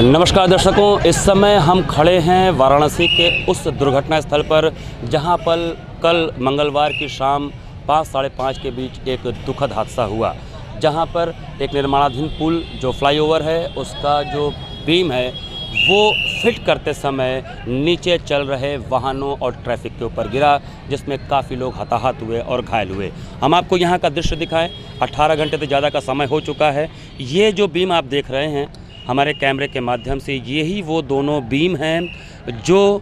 नमस्कार दर्शकों, इस समय हम खड़े हैं वाराणसी के उस दुर्घटना स्थल पर जहां पर कल मंगलवार की शाम 5 साढ़े 5 के बीच एक दुखद हादसा हुआ, जहां पर एक निर्माणाधीन पुल जो फ्लाईओवर है उसका जो बीम है वो फिट करते समय नीचे चल रहे वाहनों और ट्रैफिक के ऊपर गिरा, जिसमें काफ़ी लोग हताहत हुए और घायल हुए। हम आपको यहाँ का दृश्य दिखाएं। 18 घंटे से ज़्यादा का समय हो चुका है। ये जो बीम आप देख रहे हैं हमारे कैमरे के माध्यम से, यही वो दोनों बीम हैं जो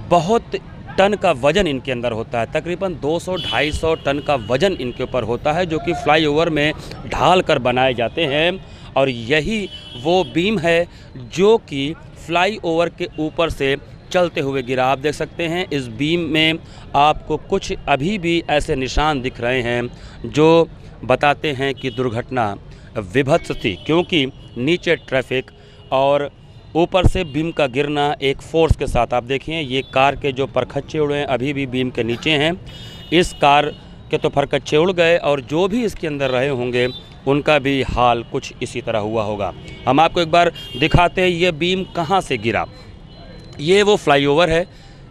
बहुत टन का वज़न इनके अंदर होता है। तकरीबन 200-250 टन का वज़न इनके ऊपर होता है, जो कि फ्लाईओवर में ढाल कर बनाए जाते हैं। और यही वो बीम है जो कि फ्लाईओवर के ऊपर से चलते हुए गिरा। आप देख सकते हैं इस बीम में आपको कुछ अभी भी ऐसे निशान दिख रहे हैं जो बताते हैं कि दुर्घटना विभत्स थी, क्योंकि नीचे ट्रैफिक और ऊपर से बीम का गिरना एक फोर्स के साथ। आप देखिए ये कार के जो परखच्चे उड़े हैं अभी भी बीम के नीचे हैं। इस कार के तो परखच्चे उड़ गए और जो भी इसके अंदर रहे होंगे उनका भी हाल कुछ इसी तरह हुआ होगा। हम आपको एक बार दिखाते हैं ये बीम कहाँ से गिरा। ये वो फ्लाईओवर है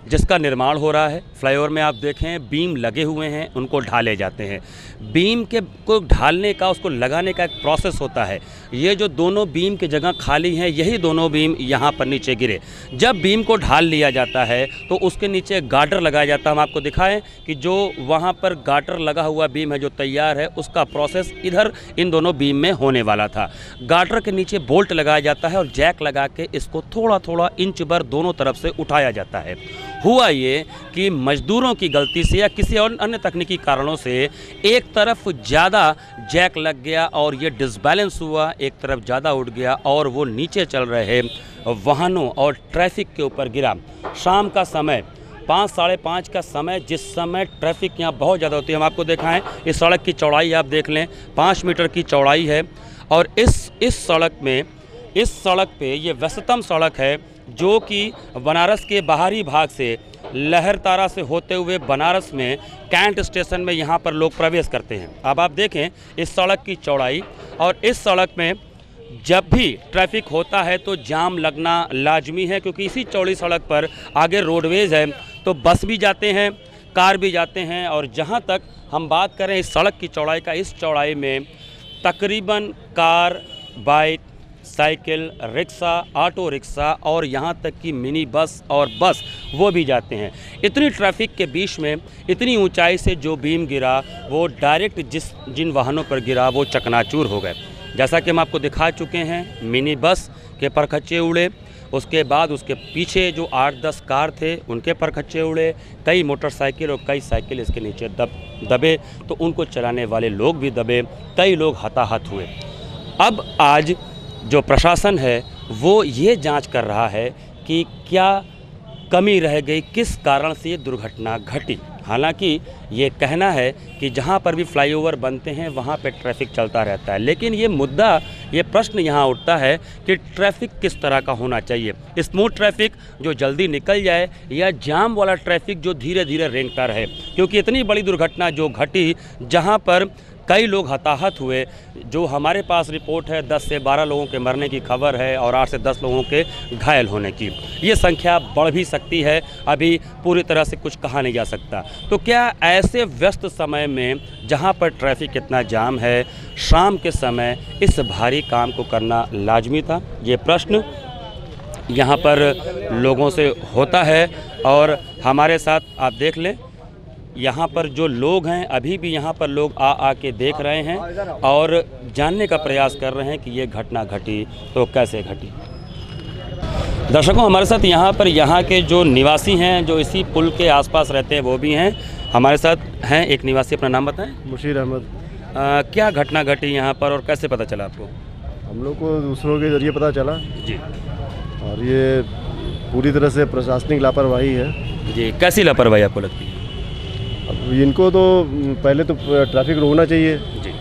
जिसका निर्माण हो रहा है। फ्लाईओवर में आप देखें बीम लगे हुए हैं, उनको ढाले जाते हैं। बीम के को ढालने का, उसको लगाने का एक प्रोसेस होता है। ये जो दोनों बीम की जगह खाली हैं, यही दोनों बीम यहाँ पर नीचे गिरे। जब बीम को ढाल लिया जाता है तो उसके नीचे गार्डर लगाया जाता है। हम आपको दिखाएं कि जो वहाँ पर गार्डर लगा हुआ बीम है जो तैयार है, उसका प्रोसेस इधर इन दोनों बीम में होने वाला था। गार्डर के नीचे बोल्ट लगाया जाता है और जैक लगा के इसको थोड़ा थोड़ा इंच भर दोनों तरफ से उठाया जाता है। हुआ ये कि मजदूरों की गलती से या किसी और अन्य तकनीकी कारणों से एक तरफ ज़्यादा जैक लग गया और ये डिसबैलेंस हुआ, एक तरफ ज़्यादा उठ गया और वो नीचे चल रहे वाहनों और ट्रैफिक के ऊपर गिरा। शाम का समय 5 साढ़े 5 का समय, जिस समय ट्रैफिक यहाँ बहुत ज़्यादा होती है। हम आपको दिखाएं इस सड़क की चौड़ाई आप देख लें, 5 मीटर की चौड़ाई है। और इस सड़क पे ये व्यस्ततम सड़क है जो कि बनारस के बाहरी भाग से लहरतारा से होते हुए बनारस में कैंट स्टेशन में यहाँ पर लोग प्रवेश करते हैं। अब आप देखें इस सड़क की चौड़ाई, और इस सड़क में जब भी ट्रैफिक होता है तो जाम लगना लाजमी है, क्योंकि इसी चौड़ी सड़क पर आगे रोडवेज़ है तो बस भी जाते हैं, कार भी जाते हैं। और जहाँ तक हम बात करें इस सड़क की चौड़ाई का, इस चौड़ाई में तकरीबन car, bike, cycle, rickshaw, auto rickshaw और यहाँ तक कि मिनी बस और बस वो भी जाते हैं। इतनी ट्रैफिक के बीच में इतनी ऊंचाई से जो बीम गिरा वो डायरेक्ट जिन वाहनों पर गिरा वो चकनाचूर हो गए। जैसा कि हम आपको दिखा चुके हैं, मिनी बस के परखच्चे उड़े, उसके बाद उसके पीछे जो 8-10 कार थे उनके परखच्चे उड़े, कई मोटरसाइकिल और कई साइकिल इसके नीचे दबे तो उनको चलाने वाले लोग भी दबे, कई लोग हताहत हुए। अब आज जो प्रशासन है वो ये जांच कर रहा है कि क्या कमी रह गई, किस कारण से ये दुर्घटना घटी। हालांकि ये कहना है कि जहां पर भी फ्लाईओवर बनते हैं वहां पे ट्रैफिक चलता रहता है, लेकिन ये मुद्दा, ये प्रश्न यहाँ उठता है कि ट्रैफिक किस तरह का होना चाहिए। स्मूथ ट्रैफिक जो जल्दी निकल जाए या जाम वाला ट्रैफिक जो धीरे धीरे रेंगता रहे, क्योंकि इतनी बड़ी दुर्घटना जो घटी जहाँ पर कई लोग हताहत हुए, जो हमारे पास रिपोर्ट है 10 से 12 लोगों के मरने की खबर है और 8 से 10 लोगों के घायल होने की। ये संख्या बढ़ भी सकती है, अभी पूरी तरह से कुछ कहा नहीं जा सकता। तो क्या ऐसे व्यस्त समय में जहां पर ट्रैफिक इतना जाम है, शाम के समय इस भारी काम को करना लाजमी था? ये प्रश्न यहाँ पर लोगों से होता है और हमारे साथ आप देख लें, यहाँ पर जो लोग हैं अभी भी यहाँ पर लोग आके देख रहे हैं और जानने का प्रयास कर रहे हैं कि ये घटना घटी तो कैसे घटी। दर्शकों, हमारे साथ यहाँ के जो निवासी हैं, जो इसी पुल के आसपास रहते हैं, वो भी हैं हमारे साथ हैं। एक निवासी, अपना नाम बताएं। मुशीर अहमद। क्या घटना घटी यहाँ पर और कैसे पता चला आपको? हम लोग को दूसरों के जरिए पता चला जी, और ये पूरी तरह से प्रशासनिक लापरवाही है। जी, कैसी लापरवाही आपको लगती है? अब इनको तो पहले तो ट्रैफिक रोकना चाहिए जी,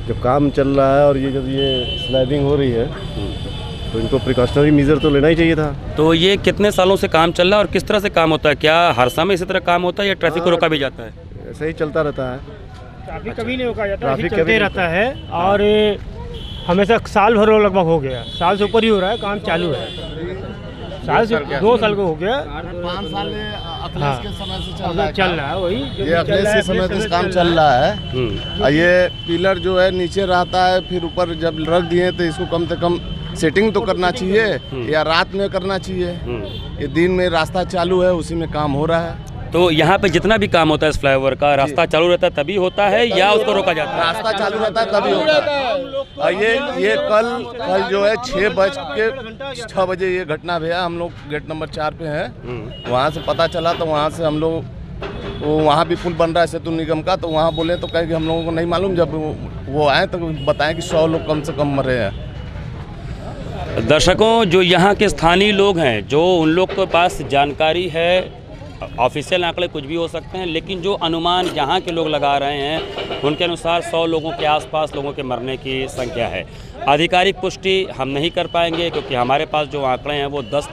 जब काम चल रहा है, और ये जब ये स्लैबिंग हो रही है तो इनको प्रिकॉशनरी मेजर तो लेना ही चाहिए था। तो ये कितने सालों से काम चल रहा है और किस तरह से काम होता है? क्या हर समय इसी तरह काम होता है या ट्रैफिक को रोका भी जाता है? ऐसे ही चलता रहता है, ट्रैफिक कभी नहीं रोका जाता, ट्रैफिक चलते रहता है। और हमेशा साल भर लगभग हो गया, साल से ऊपर ही हो रहा है, काम चालू है। साल से 2 साल को हो गया, 5 साल अखिलेश के समय से चल रहा है। वही ये अखिलेश के समय से काम चल रहा है। और ये पिलर जो है नीचे रहता है, फिर ऊपर जब रख दिए तो इसको कम से कम सेटिंग तो करना चाहिए या रात में करना चाहिए। ये दिन में रास्ता चालू है, उसी में काम हो रहा है। तो यहाँ पे जितना भी काम होता है इस फ्लाईओवर का, रास्ता चालू रहता है तभी होता है या उसको रोका जाता है? रास्ता चालू रहता है तभी होता है। और ये कल जो है 6 बजे ये घटना भैया, हम लोग गेट नंबर 4 पे हैं। वहाँ से पता चला तो वहाँ से हम लोग, वो वहाँ भी पुल बन रहा है सेतु निगम का, तो वहाँ बोले तो कहे कि हम लोगों को नहीं मालूम। जब वो आए तो बताएं कि 100 लोग कम से कम मरे हैं। दर्शकों, जो यहाँ के स्थानीय लोग हैं, जो उन लोग के पास जानकारी है, ऑफिशियल आंकड़े कुछ भी हो सकते हैं, लेकिन जो अनुमान यहाँ के लोग लगा रहे हैं उनके अनुसार 100 लोगों के आसपास लोगों के मरने की संख्या है। आधिकारिक पुष्टि हम नहीं कर पाएंगे क्योंकि हमारे पास जो आंकड़े हैं वो 10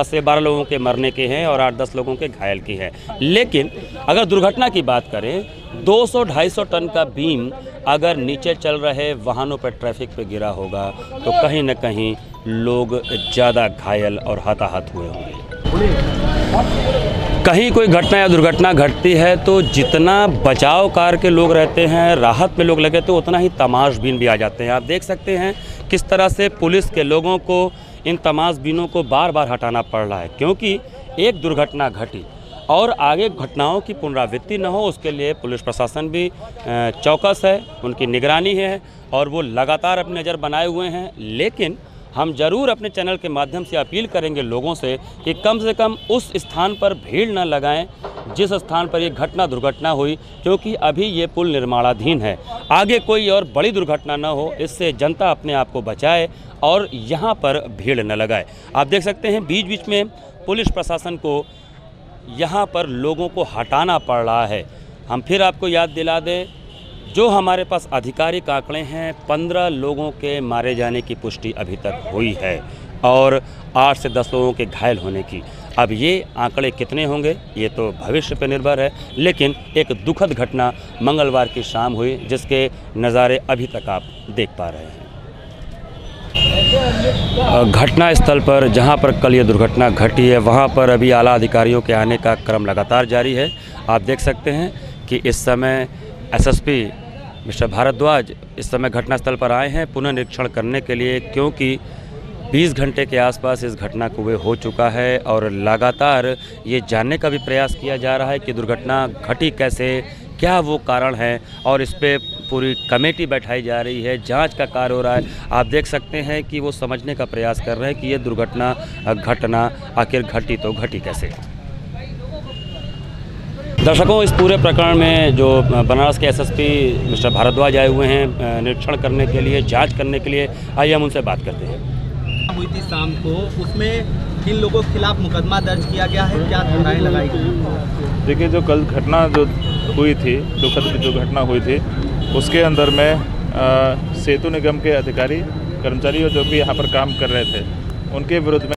से 12 लोगों के मरने के हैं और 8-10 लोगों के घायल की है। लेकिन अगर दुर्घटना की बात करें, 200-250 टन का बीम अगर नीचे चल रहे वाहनों पर ट्रैफिक पे गिरा होगा तो कहीं न कहीं लोग ज़्यादा घायल और हताहत हुए होंगे। कहीं कोई घटना या दुर्घटना घटती है तो जितना बचाव कार्य के लोग रहते हैं, राहत में लोग लगे, तो उतना ही तमाशबीन भी आ जाते हैं। आप देख सकते हैं किस तरह से पुलिस के लोगों को इन तमाशबीनों को बार बार हटाना पड़ रहा है, क्योंकि एक दुर्घटना घटी और आगे घटनाओं की पुनरावृत्ति न हो, उसके लिए पुलिस प्रशासन भी चौकस है, उनकी निगरानी है और वो लगातार अपनी नज़र बनाए हुए हैं। लेकिन हम ज़रूर अपने चैनल के माध्यम से अपील करेंगे लोगों से कि कम से कम उस स्थान पर भीड़ न लगाएं जिस स्थान पर ये दुर्घटना हुई, क्योंकि अभी ये पुल निर्माणाधीन है। आगे कोई और बड़ी दुर्घटना न हो, इससे जनता अपने आप को बचाए और यहाँ पर भीड़ न लगाए। आप देख सकते हैं बीच बीच में पुलिस प्रशासन को यहाँ पर लोगों को हटाना पड़ रहा है। हम फिर आपको याद दिला दें, जो हमारे पास आधिकारिक आंकड़े हैं, 15 लोगों के मारे जाने की पुष्टि अभी तक हुई है और 8 से 10 लोगों के घायल होने की। अब ये आंकड़े कितने होंगे ये तो भविष्य पर निर्भर है, लेकिन एक दुखद घटना मंगलवार की शाम हुई जिसके नज़ारे अभी तक आप देख पा रहे हैं। घटना स्थल पर जहां पर कल ये दुर्घटना घटी है वहां पर अभी आला अधिकारियों के आने का क्रम लगातार जारी है। आप देख सकते हैं कि इस समय एसएसपी मिस्टर भारद्वाज इस समय घटनास्थल पर आए हैं पुनः निरीक्षण करने के लिए, क्योंकि 20 घंटे के आसपास इस घटना को वे हो चुका है और लगातार ये जानने का भी प्रयास किया जा रहा है कि दुर्घटना घटी कैसे, क्या वो कारण है, और इस पे पूरी कमेटी बैठाई जा रही है, जांच का कार्य हो रहा है। आप देख सकते हैं कि वो समझने का प्रयास कर रहे हैं कि ये दुर्घटना घटना आखिर घटी तो घटी कैसे। दर्शकों, इस पूरे प्रकरण में जो बनारस के एसएसपी मिस्टर भारद्वाज आए हुए हैं निरीक्षण करने के लिए, जांच करने के लिए, आइए हम उनसे बात करते हैं। हुई थी शाम को, उसमें किन लोगों के खिलाफ मुकदमा दर्ज किया गया है, क्या धाराएं लगाई गई? देखिए, जो कल घटना जो हुई थी, दुखद जो घटना हुई थी, उसके अंदर में सेतु निगम के अधिकारी कर्मचारी जो भी यहाँ पर काम कर रहे थे, उनके विरुद्ध में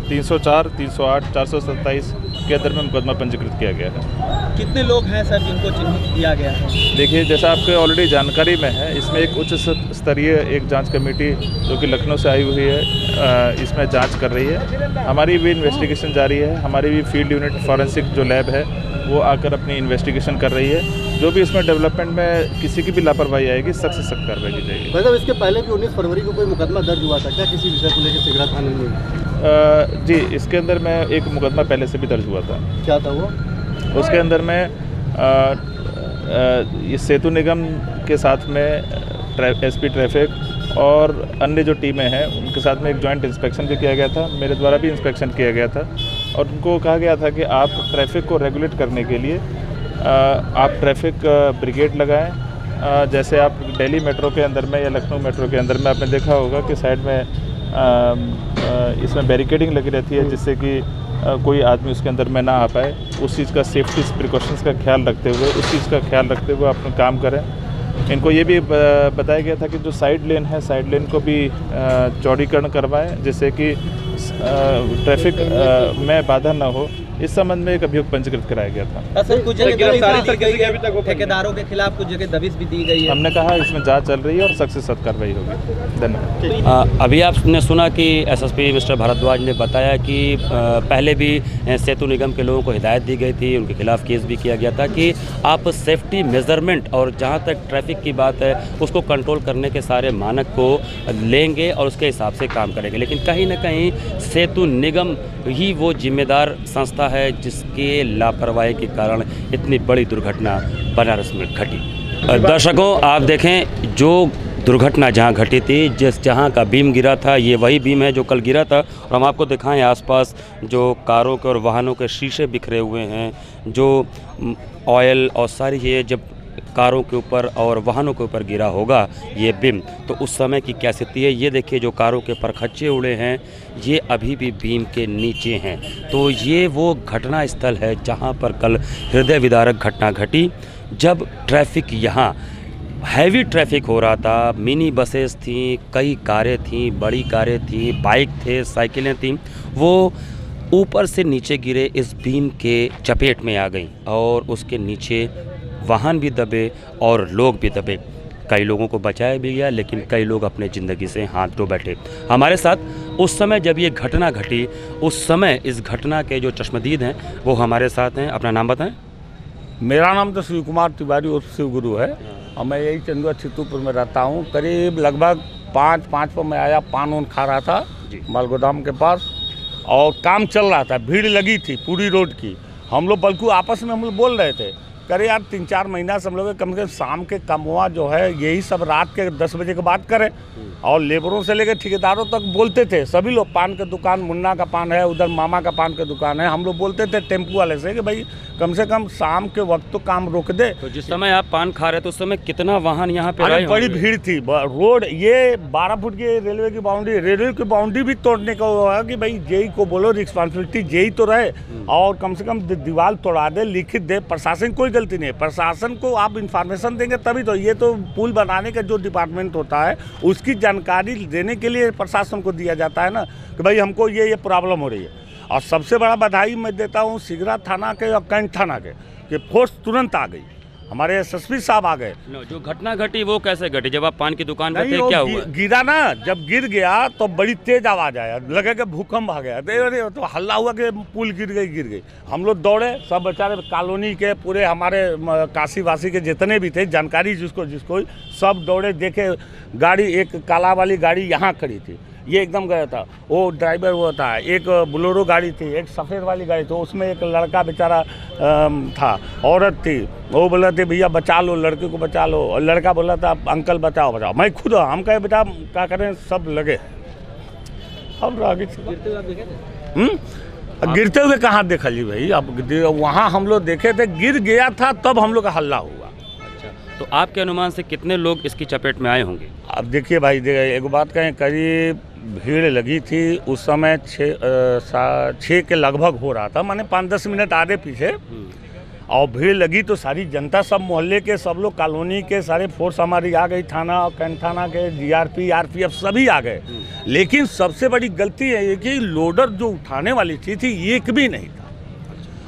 304, 308, 427 के अंदर में मुकदमा पंजीकृत किया गया है। कितने लोग हैं सर जिनको चिन्हित किया गया है? देखिए, जैसा आपके ऑलरेडी जानकारी में है, इसमें एक उच्च स्तरीय एक जांच कमेटी जो कि लखनऊ से आई हुई है, इसमें जांच कर रही है। हमारी भी इन्वेस्टिगेशन जारी है। हमारी भी फील्ड यूनिट फॉरेंसिक जो लैब है वो आकर अपनी इन्वेस्टिगेशन कर रही है। जो भी इसमें डेवलपमेंट में किसी की भी लापरवाही आएगी, सख्त से सख्त कार्रवाई की जाएगी। भाई साहब, इसके पहले भी 19 फरवरी को कोई मुकदमा दर्ज हुआ था क्या किसी विषय को लेकर सिगरा थाने में? जी, इसके अंदर में एक मुकदमा पहले से भी दर्ज हुआ था। क्या था वो? उसके अंदर में ये सेतु निगम के साथ में एसपी ट्रैफिक और अन्य जो टीमें हैं उनके साथ में एक जॉइंट इंस्पेक्शन भी किया गया था। मेरे द्वारा भी इंस्पेक्शन किया गया था और उनको कहा गया था कि आप ट्रैफिक को रेगुलेट करने के लिए आप ट्रैफिक ब्रिगेड लगाएं। जैसे आप दिल्ली मेट्रो के अंदर में या लखनऊ मेट्रो के अंदर में आपने देखा होगा कि साइड में इसमें बैरिकेडिंग लगी रहती है, जिससे कि कोई आदमी उसके अंदर में ना आ पाए। उस चीज़ का सेफ्टी प्रिकॉशंस का ख्याल रखते हुए, उस चीज़ का ख्याल रखते हुए अपना काम करें। इनको ये भी बताया गया था कि जो साइड लेन है, साइड लेन को भी चौड़ीकरण करवाएं, जिससे कि ट्रैफिक में बाधा ना हो। इस संबंध में एक अभियोग पंजीकृत कराया गया था। सर, कुछ जगह ठेकेदारों के खिलाफ कुछ जगह दबिश भी दी गई है। हमने कहा इसमें जांच चल रही है और सख्त से सख्त कार्रवाई होगी। धन्यवाद। अभी आपने सुना कि एसएसपी मिस्टर भारद्वाज ने बताया कि पहले भी सेतु निगम के लोगों को हिदायत दी गई थी, उनके खिलाफ केस भी किया गया था कि आप सेफ्टी मेजरमेंट और जहां तक ट्रैफिक की बात है उसको कंट्रोल करने के सारे मानक को लेंगे और उसके हिसाब से काम करेंगे। लेकिन कहीं ना कहीं सेतु निगम ही वो जिम्मेदार संस्था है जिसके लापरवाही के कारण इतनी बड़ी दुर्घटना बनारस में घटी। दर्शकों, आप देखें, जो दुर्घटना जहां घटी थी, जहां का बीम गिरा था, ये वही बीम है जो कल गिरा था। और हम आपको दिखाएं आसपास जो कारों के और वाहनों के शीशे बिखरे हुए हैं, जो ऑयल और सारी ये जब कारों के ऊपर और वाहनों के ऊपर गिरा होगा ये बीम, तो उस समय की क्या स्थिति है। ये देखिए, जो कारों के परखच्चे उड़े हैं ये अभी भी बीम के नीचे हैं। तो ये वो घटना स्थल है जहां पर कल हृदय विदारक घटना घटी, जब ट्रैफिक यहाँ हैवी ट्रैफिक हो रहा था। मिनी बसेस थीं, कई कारें थीं, बड़ी कारें थीं, बाइक थे, साइकिलें थीं, वो ऊपर से नीचे गिरे इस बीम के चपेट में आ गई और उसके नीचे वाहन भी दबे और लोग भी दबे। कई लोगों को बचाया भी गया, लेकिन कई लोग अपने ज़िंदगी से हाथ धो बैठे। हमारे साथ उस समय जब ये घटना घटी, उस समय इस घटना के जो चश्मदीद हैं वो हमारे साथ हैं। अपना नाम बताएं। मेरा नाम तो शिव कुमार तिवारी और शिव गुरु है और मैं यही चंदुआ चित्तूपुर में रहता हूँ। करीब लगभग 5 पर मैं आया, पान वान खा रहा था माल गोदाम के पास और काम चल रहा था, भीड़ लगी थी पूरी रोड की। हम लोग बल्कि आपस में हम लोग बोल रहे थे, करे यार 3-4 महीना से हम लोग कम से कम शाम के कमवा जो है यही सब रात के 10 बजे के बाद करें। और लेबरों से लेकर ठेकेदारों तक बोलते थे सभी लोग। पान की दुकान, मुन्ना का पान है, उधर मामा का पान की दुकान है, हम लोग बोलते थे टेम्पू वाले से कि भाई कम से कम शाम के वक्त तो काम रोक दे। तो जिस समय आप पान खा रहे थे उस समय कितना वाहन यहाँ पे आए? बड़ी भीड़ थी। रोड ये 12 फुट की रेलवे की बाउंड्री भी तोड़ने का हुआ कि भाई जेई को बोलो, रिस्पॉन्सिबिलिटी जेई तो रहे और कम से कम दीवार तोड़ा दे, लिखित दे। प्रशासन कोई गलती नहीं है, प्रशासन को आप इंफॉर्मेशन देंगे तभी तो। ये तो पुल बनाने का जो डिपार्टमेंट होता है उसकी जानकारी देने के लिए प्रशासन को दिया जाता है ना कि भाई हमको ये प्रॉब्लम हो रही है। और सबसे बड़ा बधाई मैं देता हूँ सिगरा थाना के और कैंट थाना के कि फोर्स तुरंत आ गई, हमारे एसएसपी साहब आ गए। जो घटना घटी वो कैसे घटी? जब आप पान की दुकान पे थे क्या हुआ? गिरा ना, जब गिर गया तो बड़ी तेज आवाज आया, लगे कि भूकंप आ गया। तो हल्ला हुआ कि पुल गिर गई। हम लोग दौड़े, सब बेचारे कॉलोनी के पूरे हमारे काशी वासी के जितने भी थे, जानकारी जिसको सब दौड़े, देखे गाड़ी, एक काला वाली गाड़ी यहाँ खड़ी थी, ये एकदम गया था। वो ड्राइवर वो था, एक बोलेरो गाड़ी थी, एक सफ़ेद वाली गाड़ी थी, उसमें एक लड़का बेचारा था, औरत थी। वो बोला थे भैया बचा लो, लड़के को बचा लो। और लड़का बोला था अंकल बचाओ। मैं खुद हम कहे बेटा क्या करें, सब लगे। अब आगे गिरते हुए कहाँ देखा जी भाई? अब वहाँ हम लोग देखे थे, गिर गया था तब हम लोग का हल्ला हुआ। तो आपके अनुमान से कितने लोग इसकी चपेट में आए होंगे? अब देखिए भाई, एक बात कहें, करीब भीड़ लगी थी उस समय 6 के लगभग हो रहा था, माने 5-10 मिनट आगे पीछे, और भीड़ लगी तो सारी जनता, सब मोहल्ले के सब लोग, कॉलोनी के सारे फोर्स हमारी आ गई, थाना कैंट थाना के जीआरपी आरपीएफ सभी आ गए। लेकिन सबसे बड़ी गलती है ये कि लोडर जो उठाने वाली चीज़ थी एक भी नहीं था।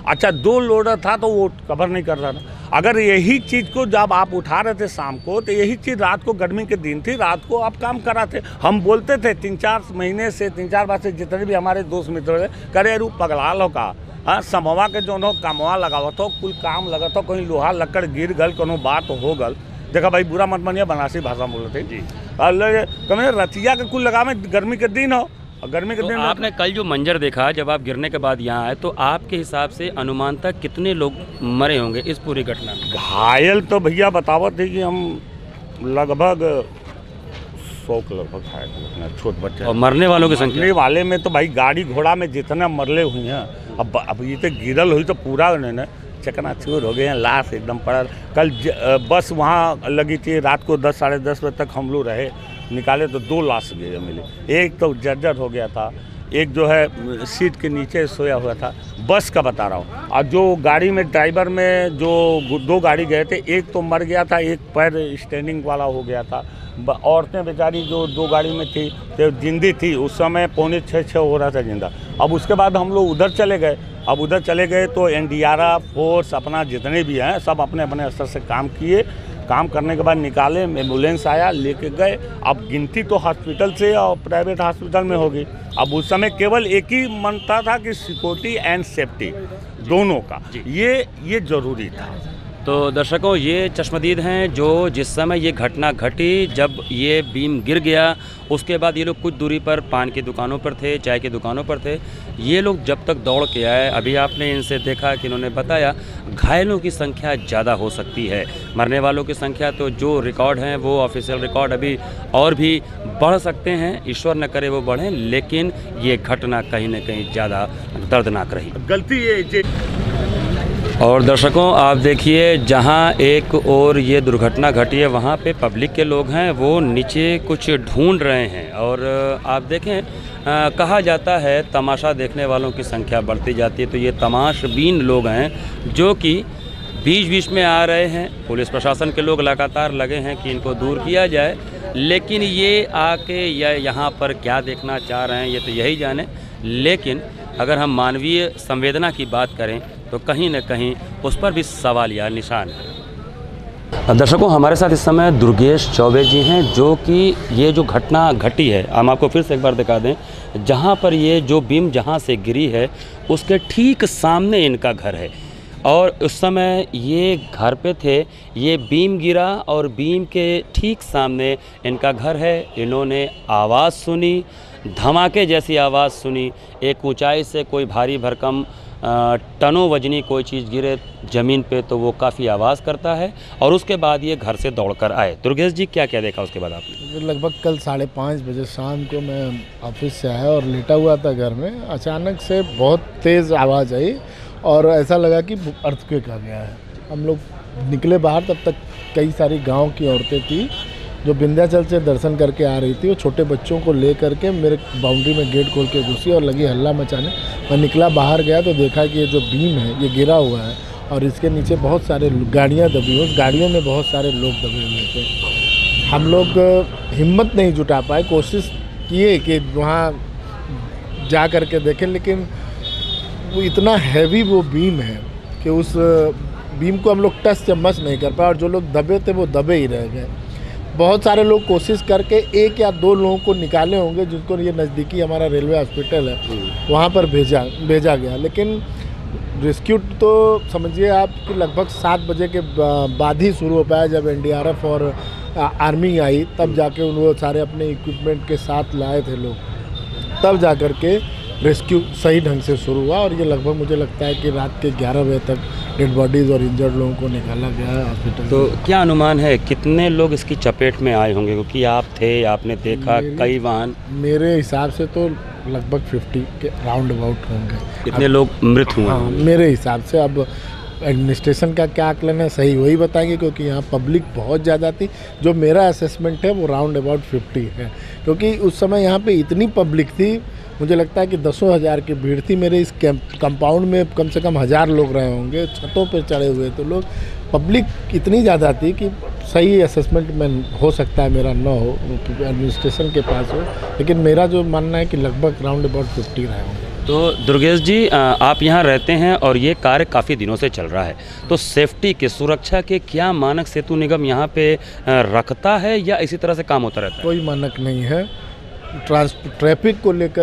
अच्छा 2 लोडर था तो वो कवर नहीं कर रहा था। अगर यही चीज़ को जब आप उठा रहे थे शाम को, तो यही चीज़ रात को, गर्मी के दिन थी, रात को आप काम कराते। हम बोलते थे 3-4 महीने से, 3-4 बार से जितने भी हमारे दोस्त मित्र थे, करे रू पगला लो का, हाँ समवा के जो नो कामवा लगावत हो, कुल काम लगत हो, कहीं लोहा लकड़ गिर गल, कोनो बात हो गल, देखा भाई बुरा मत मानिए, बनारसी भाषा बोलते जी, कभी रतिया के कुल लगावे, गर्मी के दिन हो, गर्मी के तो दिन आपने कल जो मंजर देखा जब आप गिरने के बाद यहाँ आए, तो आपके हिसाब से अनुमानतः कितने लोग मरे होंगे इस पूरी घटना में? घायल तो भैया बतावत थे कि हम लगभग 100 के लगभग घायल, छोट बच्चे। और मरने वालों की संख्या? मरने वाले में तो भाई गाड़ी घोड़ा में जितना मरले हुई हैं, अब ये तो गिरल हुई तो पूरा उन्होंने चकनाचूर हो गए हैं, लाश एकदम पड़ा। कल बस वहाँ लगी थी, रात को 10-10:30 बजे तक हम लोग रहे, निकाले तो 2 लाश मिले। एक तो जर्जर हो गया था, एक जो है सीट के नीचे सोया हुआ था, बस का बता रहा हूँ। और जो गाड़ी में ड्राइवर में जो 2 गाड़ी गए थे, एक तो मर गया था, एक पैर स्टैंडिंग वाला हो गया था। औरतें बेचारी जो 2 गाड़ी में थी तो जिंदी थी, उस समय 5:45 हो रहा था जिंदा। अब उसके बाद हम लोग उधर चले गए। अब उधर चले गए तो एनडीआरएफ फोर्स अपना जितने भी हैं सब अपने अपने स्तर से काम किए। काम करने के बाद निकाले, एम्बुलेंस आया, लेके गए। अब गिनती तो हॉस्पिटल से और प्राइवेट हॉस्पिटल में होगी। अब उस समय केवल एक ही मनता था कि सिक्योरिटी एंड सेफ्टी दोनों का ये ज़रूरी था। तो दर्शकों, ये चश्मदीद हैं जो जिस समय ये घटना घटी, जब ये बीम गिर गया, उसके बाद ये लोग कुछ दूरी पर पान की दुकानों पर थे, चाय की दुकानों पर थे। ये लोग जब तक दौड़ के आए, अभी आपने इनसे देखा कि इन्होंने बताया घायलों की संख्या ज़्यादा हो सकती है। मरने वालों की संख्या तो जो रिकॉर्ड हैं वो ऑफिशियल रिकॉर्ड अभी और भी बढ़ सकते हैं, ईश्वर न करे वो बढ़ें, लेकिन ये घटना कहीं न कहीं ज़्यादा दर्दनाक रही। गलती ये और दर्शकों, आप देखिए, जहां एक और ये दुर्घटना घटी है, वहां पे पब्लिक के लोग हैं, वो नीचे कुछ ढूंढ रहे हैं। और आप देखें, कहा जाता है तमाशा देखने वालों की संख्या बढ़ती जाती है, तो ये तमाशबीन लोग हैं जो कि बीच बीच में आ रहे हैं। पुलिस प्रशासन के लोग लगातार लगे हैं कि इनको दूर किया जाए, लेकिन ये आके यहाँ पर क्या देखना चाह रहे हैं ये तो यही जाने। लेकिन अगर हम मानवीय संवेदना की बात करें तो कहीं न कहीं उस पर भी सवाल या निशान है। दर्शकों, हमारे साथ इस समय दुर्गेश चौबे जी हैं, जो कि ये जो घटना घटी है, हम आपको फिर से एक बार दिखा दें, जहाँ पर ये जो बीम जहाँ से गिरी है उसके ठीक सामने इनका घर है। और उस समय ये घर पे थे, ये बीम गिरा और बीम के ठीक सामने इनका घर है। इन्होंने आवाज़ सुनी, धमाके जैसी आवाज़ सुनी, एक ऊंचाई से कोई भारी भरकम टनों वजनी कोई चीज़ गिरे ज़मीन पे तो वो काफ़ी आवाज़ करता है। और उसके बाद ये घर से दौड़कर आए। दुर्गेश जी, क्या क्या देखा उसके बाद आपने? लगभग कल 5:30 बजे शाम को मैं ऑफिस से आया और लेटा हुआ था घर में। अचानक से बहुत तेज़ आवाज़ आई और ऐसा लगा कि अर्थक्वेक आ गया है। हम लोग निकले बाहर, तब तक कई सारी गांव की औरतें थी जो विंध्याचल से दर्शन करके आ रही थी। वो छोटे बच्चों को ले करके मेरे बाउंड्री में गेट खोल के घुसी और लगी हल्ला मचाने। मैं निकला, बाहर गया तो देखा कि ये जो बीम है ये गिरा हुआ है और इसके नीचे बहुत सारे गाड़ियाँ दबी हुई, उस गाड़ियों में बहुत सारे लोग दबे हुए थे। हम लोग हिम्मत नहीं जुटा पाए, कोशिश किए कि वहाँ जा कर के देखें, लेकिन वो इतना हैवी वो बीम है कि उस बीम को हम लोग टच से मस नहीं कर पाए और जो लोग दबे थे वो दबे ही रह गए। बहुत सारे लोग कोशिश करके 1 या 2 लोगों को निकाले होंगे, जिनको ये नज़दीकी हमारा रेलवे हॉस्पिटल है वहाँ पर भेजा गया, लेकिन रेस्क्यू तो समझिए आप कि लगभग 7 बजे के बाद ही शुरू हो पाया। जब एनडीआरएफ और आर्मी आई तब जाके वो सारे अपने इक्विपमेंट के साथ लाए थे लोग, तब जा कर के रेस्क्यू सही ढंग से शुरू हुआ। और ये लगभग मुझे लगता है कि रात के 11 बजे तक डेड बॉडीज़ और इंजर्ड लोगों को निकाला गया है हॉस्पिटल। तो क्या अनुमान है कितने लोग इसकी चपेट में आए होंगे, क्योंकि आप थे, आपने देखा कई वाहन? मेरे हिसाब से तो लगभग 50 के राउंड अबाउट होंगे। कितने लोग मृत हुए? हाँ, मेरे हिसाब से। अब एडमिनिस्ट्रेशन का क्या आकलन है सही वही बताएंगे, क्योंकि यहाँ पब्लिक बहुत ज़्यादा थी। जो मेरा असेसमेंट है वो राउंड अबाउट 50 है, क्योंकि उस समय यहाँ पे इतनी पब्लिक थी, मुझे लगता है कि दसों हज़ार की भीड़ थी। मेरे इस कंपाउंड में कम से कम 1000 लोग रहे होंगे, छतों पर चढ़े हुए तो लोग, पब्लिक इतनी ज़्यादा थी कि सही असेसमेंट में हो सकता है मेरा न हो, एडमिनिस्ट्रेशन के पास हो, लेकिन मेरा जो मानना है कि लगभग राउंड अबाउट 50 रहे होंगे। तो दुर्गेश जी, आप यहाँ रहते हैं और ये कार्य काफ़ी दिनों से चल रहा है, तो सेफ्टी के, सुरक्षा के क्या मानक सेतु निगम यहाँ पे रखता है या इसी तरह से काम होता रहता है? कोई मानक नहीं है ट्रैफिक को लेकर।